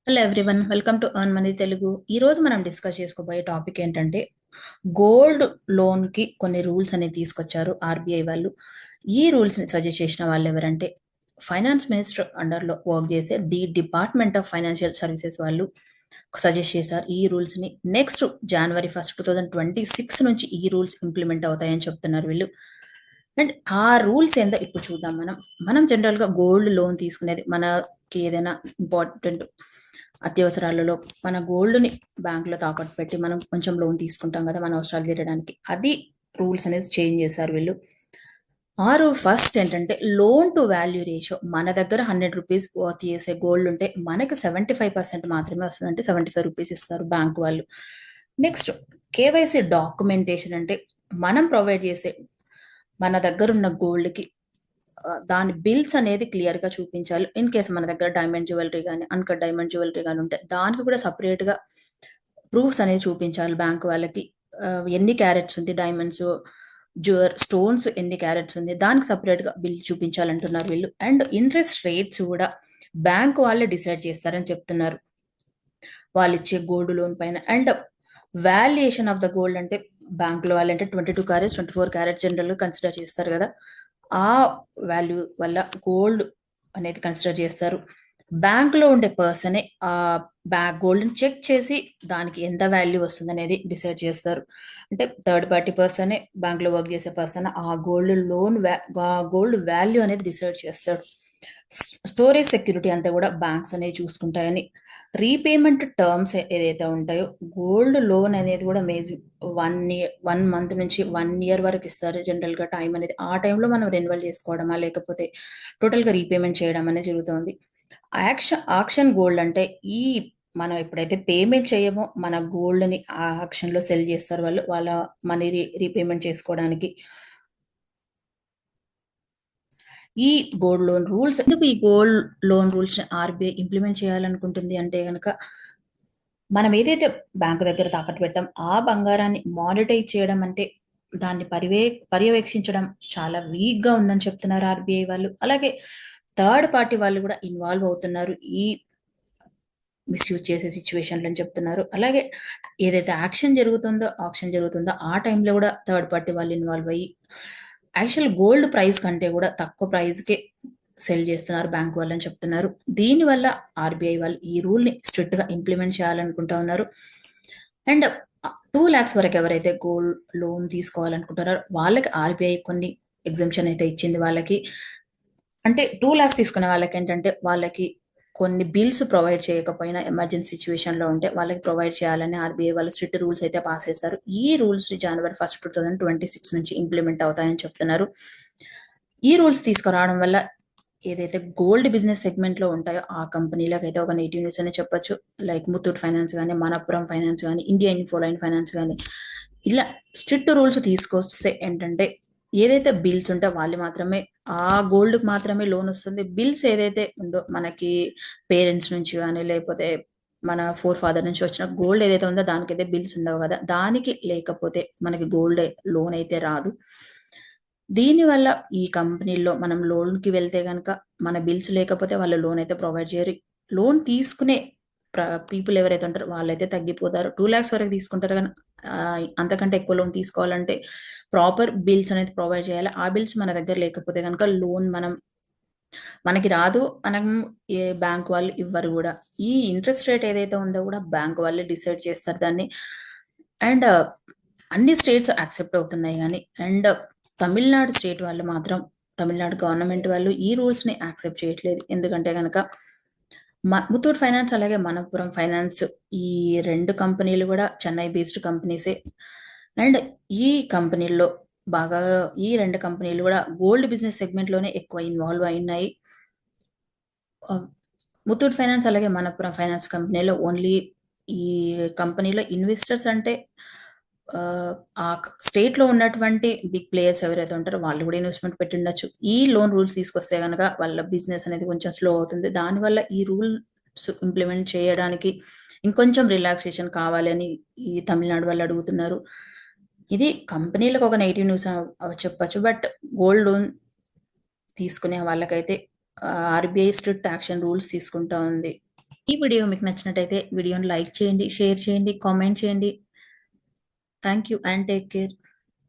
Hello everyone, welcome to earn money Telugu. ఈ రోజు మనం డిస్కస్ చేసుకోబోయే టాపిక్ ఏంటంటే గోల్డ్ లోన్ కి కొన్ని రూల్స్ అనేది తీసుకొచ్చారు ఆర్బీఐ వాళ్ళు. ఈ రూల్స్ ని సజెస్ట్ చేసిన వాళ్ళు ఎవరంటే ఫైనాన్స్ మినిస్టర్ అండర్ లో వర్క్ చేసే the department of financial services వాళ్ళు సజెస్ట్ చేశారు ఈ రూల్స్ ని. నెక్స్ట్ January 1, 2026 నుంచి ఈ రూల్స్ ఇంప్లిమెంట్ అవుతాయని చెప్తున్నారు వీళ్ళు. అండ్ ఆ రూల్స్ ఏందో ఇప్పుడు చూద్దాం. మనం జనరల్ గా గోల్డ్ లోన్ తీసుకునేది మనకి ఏదైనా ఇంపార్టెంట్ అత్యవసరాలలో మన గోల్డ్ ని బ్యాంక్ లో తాకట్టు పెట్టి మనం కొంచెం లోన్ తీసుకుంటాం కదా మన అవసరాలు తీరడానికి. అది రూల్స్ అనేది చేంజ్ చేశారు వీళ్ళు. ఆ రూల్ ఫస్ట్ ఏంటంటే లోన్ టు వాల్యూ రేషియో. మన దగ్గర ₹100 వర్త్ చేసే గోల్డ్ ఉంటే మనకి 75% మాత్రమే వస్తుంది, అంటే ₹75 ఇస్తారు బ్యాంక్ వాళ్ళు. నెక్స్ట్ కేవైసీ డాక్యుమెంటేషన్ అంటే మనం ప్రొవైడ్ చేసే మన దగ్గర ఉన్న గోల్డ్ కి దాని బిల్స్ అనేది క్లియర్ గా చూపించాలి. ఇన్ కేస్ మన దగ్గర డైమండ్ జ్యువెలరీ కానీ అన్కట్ డైమండ్ జ్యువెలరీ కానీ ఉంటే దానికి కూడా సపరేట్ గా ప్రూఫ్స్ అనేది చూపించాలి బ్యాంక్ వాళ్ళకి. ఎన్ని క్యారెట్స్ ఉంది డైమండ్స్, స్టోన్స్ ఎన్ని క్యారెట్స్ ఉంది, దానికి సపరేట్ గా బిల్ చూపించాలంటున్నారు వీళ్ళు. అండ్ ఇంట్రెస్ట్ రేట్స్ కూడా బ్యాంక్ వాళ్ళే డిసైడ్ చేస్తారని చెప్తున్నారు వాళ్ళు ఇచ్చే గోల్డ్ లోన్ పైన. And valuation of the gold అంటే బ్యాంక్ లో వాళ్ళంటే 22 క్యారెట్స్ 24 క్యారెట్స్ జనరల్ గా కన్సిడర్ చేస్తారు కదా, ఆ వాల్యూ వల్ల గోల్డ్ అనేది కన్సిడర్ చేస్తారు. బ్యాంక్ లో ఉండే పర్సనే ఆ గోల్డ్ చెక్ చేసి దానికి ఎంత వాల్యూ వస్తుంది అనేది డిసైడ్ చేస్తారు. అంటే థర్డ్ పార్టీ పర్సనే, బ్యాంక్ లో వర్క్ చేసే పర్సన్ ఆ గోల్డ్ వాల్యూ అనేది డిసైడ్ చేస్తాడు. స్టోరేజ్ సెక్యూరిటీ అంతా కూడా బ్యాంక్స్ అనేవి చూసుకుంటాయని. రీపేమెంట్ టర్మ్స్ ఏదైతే ఉంటాయో గోల్డ్ లోన్ అనేది కూడా 1 మంత్ నుంచి 1 ఇయర్ వరకు ఇస్తారు జనరల్ గా టైం అనేది. ఆ టైంలో మనం రెన్యువల్ చేసుకోవడమా లేకపోతే టోటల్ గా రీపేమెంట్ చేయడం అనేది జరుగుతుంది. ఆక్షన్ గోల్డ్ అంటే మనం ఎప్పుడైతే పేమెంట్ చేయమో మన గోల్డ్ ని ఆ ఆక్షన్ లో సెల్ చేస్తారు వాళ్ళు, వాళ్ళ మనీ రీపేమెంట్ చేసుకోవడానికి. ఈ గోల్డ్ లోన్ రూల్స్ ఎందుకు, ఈ gold loan rules RBI implement చేయాలనుకుంటుంది అంటే గనక మనం ఏదైతే బ్యాంకు దగ్గర తాకట్టు పెడతాం ఆ బంగారాన్ని మానిటైజ్ చేయడం అంటే దాన్ని పర్యవేక్షించడం చాలా వీక్ గా ఉందని చెప్తున్నారు ఆర్బీఐ వాళ్ళు. అలాగే థర్డ్ పార్టీ వాళ్ళు కూడా ఇన్వాల్వ్ అవుతున్నారు ఈ మిస్యూజ్ చేసే సిచ్యువేషన్లు అని చెప్తున్నారు. అలాగే ఏదైతే ఆక్షన్ జరుగుతుందో ఆ టైంలో కూడా థర్డ్ పార్టీ వాళ్ళు ఇన్వాల్వ్ అయ్యి యాక్చువల్ గోల్డ్ ప్రైస్ కంటే కూడా తక్కువ ప్రైస్కే సెల్ చేస్తున్నారు బ్యాంక్ వాళ్ళు అని చెప్తున్నారు. దీనివల్ల ఆర్బీఐ వాళ్ళు ఈ రూల్ ని స్ట్రిక్ట్ గా ఇంప్లిమెంట్ చేయాలనుకుంటా ఉన్నారు. అండ్ 2 lakhs వరకు ఎవరైతే గోల్డ్ లోన్ తీసుకోవాలనుకుంటారో వాళ్ళకి ఆర్బీఐ కొన్ని ఎగ్జంప్షన్ అయితే ఇచ్చింది వాళ్ళకి. అంటే 2 lakhs తీసుకునే వాళ్ళకి ఏంటంటే వాళ్ళకి కొన్ని బిల్స్ ప్రొవైడ్ చేయకపోయినా ఎమర్జెన్సీ సిచ్యువేషన్ లో ఉంటే వాళ్ళకి ప్రొవైడ్ చేయాలని ఆర్బీఐ వాళ్ళు స్ట్రిక్ట్ రూల్స్ అయితే పాస్ చేశారు. ఈ రూల్స్ January 1, 2026 నుంచి ఇంప్లిమెంట్ అవుతాయని చెప్తున్నారు. ఈ రూల్స్ తీసుకురావడం వల్ల ఏదైతే గోల్డ్ బిజినెస్ సెగ్మెంట్ లో ఉంటాయో ఆ కంపెనీలకు అయితే ఒక నెగిటివ్ న్యూస్ అనే చెప్పొచ్చు. లైక్ ముత్తూట్ ఫైనాన్స్ కానీ, మనప్పురం ఫైనాన్స్ కానీ, ఇండియా ఇన్ఫోలైన్ ఫైనాన్స్ కానీ, ఇలా స్ట్రిక్ట్ రూల్స్ తీసుకొస్తే ఏంటంటే ఏదైతే బిల్స్ ఉంటే వాళ్ళు మాత్రమే ఆ గోల్డ్ కి మాత్రమే లోన్ వస్తుంది. బిల్స్ ఏదైతే ఉందో మనకి పేరెంట్స్ నుంచి కానీ లేకపోతే మన ఫాదర్ నుంచి వచ్చిన గోల్డ్ ఏదైతే ఉందో దానికైతే బిల్స్ ఉండవు కదా, దానికి లేకపోతే మనకి గోల్డ్ లోన్ అయితే రాదు. దీనివల్ల ఈ కంపెనీల్లో మనం లోన్ కి వెళ్తే గనక మన బిల్స్ లేకపోతే వాళ్ళు లోన్ అయితే ప్రొవైడ్ చేయరు. లోన్ తీసుకునే పీపుల్ ఎవరైతే ఉంటారో వాళ్ళైతే తగ్గిపోతారు. 2 lakhs వరకు తీసుకుంటారు కానీ అంతకంటే ఎక్కువ లోన్ తీసుకోవాలంటే ప్రాపర్ బిల్స్ అనేది ప్రొవైడ్ చేయాలి. ఆ బిల్స్ మన దగ్గర లేకపోతే కనుక లోన్ మనకి రాదు, మనం ఏ బ్యాంక్ వాళ్ళు ఇవ్వరు కూడా. ఈ ఇంట్రెస్ట్ రేట్ ఏదైతే ఉందో కూడా బ్యాంక్ వాళ్ళే డిసైడ్ చేస్తారు దాన్ని. అండ్ అన్ని స్టేట్స్ యాక్సెప్ట్ అవుతున్నాయి కానీ అండ్ తమిళనాడు స్టేట్ వాళ్ళు మాత్రం, తమిళనాడు గవర్నమెంట్ వాళ్ళు ఈ రూల్స్ ని యాక్సెప్ట్ చేయట్లేదు. ఎందుకంటే కనుక ముతూట్ ఫైనాన్స్ అలాగే మనపురం ఫైనాన్స్, ఈ 2 కంపెనీలు కూడా చెన్నై బేస్డ్ కంపెనీసే. అండ్ ఈ కంపెనీల్లో బాగా ఈ 2 కంపెనీలు కూడా గోల్డ్ బిజినెస్ సెగ్మెంట్ లోనే ఎక్కువ ఇన్వాల్వ్ అయినాయి. ముతూట్ ఫైనాన్స్ అలాగే మనపురం ఫైనాన్స్ కంపెనీలో ఓన్లీ ఈ కంపెనీలో ఇన్వెస్టర్స్ అంటే ఆ స్టేట్ లో ఉన్నటువంటి బిగ్ ప్లేయర్స్ ఎవరైతే ఉంటారో వాళ్ళు కూడా ఇన్వెస్ట్మెంట్ పెట్టి ఉండొచ్చు. ఈ లోన్ రూల్స్ తీసుకొస్తే కనుక వాళ్ళ బిజినెస్ అనేది కొంచెం స్లో అవుతుంది. దానివల్ల ఈ రూల్స్ ఇంప్లిమెంట్ చేయడానికి ఇంకొంచెం రిలాక్సేషన్ కావాలని ఈ తమిళనాడు వాళ్ళు అడుగుతున్నారు. ఇది కంపెనీలకు ఒక నెగిటివ్ న్యూస్ చెప్పొచ్చు. బట్ గోల్డ్ లోన్ తీసుకునే వాళ్ళకైతే ఆర్బీఐ స్ట్రిక్ట్ యాక్షన్ రూల్స్ తీసుకుంటా ఉంది. ఈ వీడియో మీకు నచ్చినట్టయితే వీడియోని లైక్ చేయండి, షేర్ చేయండి, కామెంట్ చేయండి. Thank you and take care.